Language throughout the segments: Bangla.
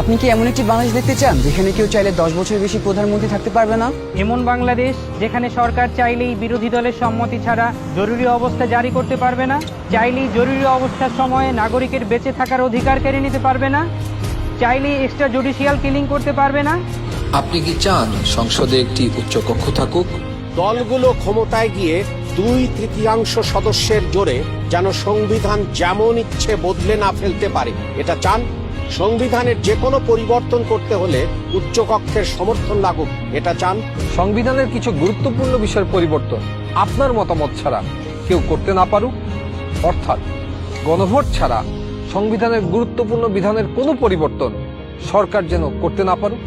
আপনি কি এমন একটি বাংলাদেশ দেখতে চান যেখানে কেউ চাইলে 10 বছর বেশি প্রধানমন্ত্রী থাকতে পারবে না? এমন বাংলাদেশ যেখানে সরকার চাইলেই বিরোধী দলের সম্মতি ছাড়া জরুরি অবস্থা জারি করতে পারবে না, চাইলেই জরুরি অবস্থার সময়ে নাগরিকের বেঁচে থাকার অধিকার কেড়ে নিতে পারবে না, চাইলেই এক্সট্রা জুডিশিয়াল কিলিং করতে পারবে না। আপনি কি চান সংসদে একটি উচ্চকক্ষ থাকুক? দলগুলো ক্ষমতায় গিয়ে 2/3 সদস্যের জোরে যেন সংবিধান যেমন ইচ্ছে বদলে না ফেলতে পারে, এটা চান? সংবিধানের যে কোনো পরিবর্তন করতে হলে উচ্চকক্ষের সমর্থন লাগুক, এটা চান? সংবিধানের কিছু গুরুত্বপূর্ণ বিষয়ের পরিবর্তন আপনার মতামত ছাড়া কেউ করতে না পারুক, অর্থাৎ গণভোট ছাড়া সংবিধানের গুরুত্বপূর্ণ বিধানের কোনো পরিবর্তন সরকার যেন করতে না পারুক।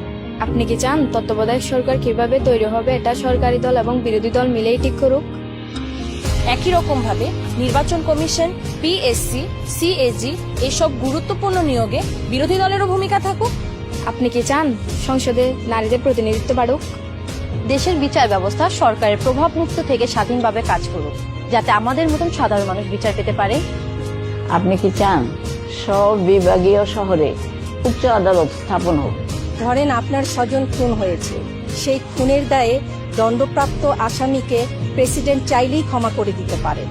আপনি কি চান তত্ত্বাবধায়ক সরকার কিভাবে তৈরি হবে এটা সরকারি দল এবং বিরোধী দল মিলেই ঠিক করুক? একই রকম ভাবে নির্বাচন কমিশন, পিএসসি, সিএজি এসব গুরুত্বপূর্ণ নিয়োগে বিরোধী দলেরও ভূমিকা থাকুক? আপনি কি চান সংসদে নারীদের প্রতিনিধিত্ব বাড়ুক? দেশের বিচার ব্যবস্থা সরকারের প্রভাব মুক্ত থেকে স্বাধীনভাবে কাজ করুক, যাতে আমাদের মতন সাধারণ মানুষ বিচার পেতে পারে? আপনি কি চান সব বিভাগীয় শহরে উচ্চ আদালত স্থাপন হোক? ধরেন আপনার স্বজন খুন হয়েছে, সেই খুনের দায়ে দণ্ডপ্রাপ্ত আসামিকে প্রেসিডেন্ট চাইলেই ক্ষমা করে দিতে পারেন।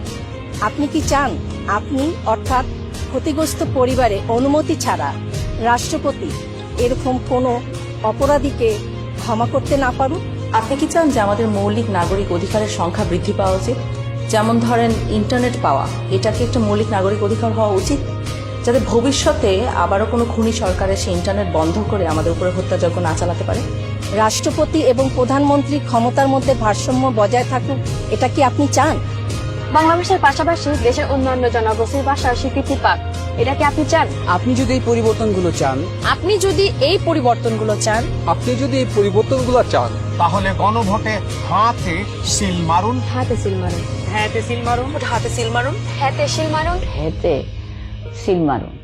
আপনি কি চান আপনি অর্থাৎ ক্ষতিগ্রস্ত পরিবারে অনুমতি ছাড়া রাষ্ট্রপতি এরকম কোনো অপরাধীকে ক্ষমা করতে না পারুন? আপনি কি চান যে আমাদের মৌলিক নাগরিক অধিকারের সংখ্যা বৃদ্ধি পাওয়া উচিত? যেমন ধরেন ইন্টারনেট পাওয়া, এটা কি একটা মৌলিক নাগরিক অধিকার হওয়া উচিত, যাতে ভবিষ্যতে আবারও কোনো খুনি সরকারের সেই ইন্টারনেট বন্ধ করে আমাদের উপরে হত্যাযজ্ঞ না চালাতে পারে? রাষ্ট্রপতি এবং প্রধানমন্ত্রীর ক্ষমতার মধ্যে ভারসাম্য বজায় থাকুক, এটা কি আপনি চান? বাংলাদেশের পাশাপাশি দেশের অন্যান্য জনগোষ্ঠীর ভাষার স্বীকৃতি পাক, এটা কি আপনি চান? আপনি যদি এই পরিবর্তনগুলো চান, আপনি যদি এই পরিবর্তনগুলো চান, আপনি যদি এই পরিবর্তনগুলো চান, তাহলে গণভোটে হাতে সিল মারুন। হাতে সিল মারুন। হ্যাঁ, সিল মারুন। হাতে সিল মারুন। হাতে সিল মারুন। হেতে সিল মারুন।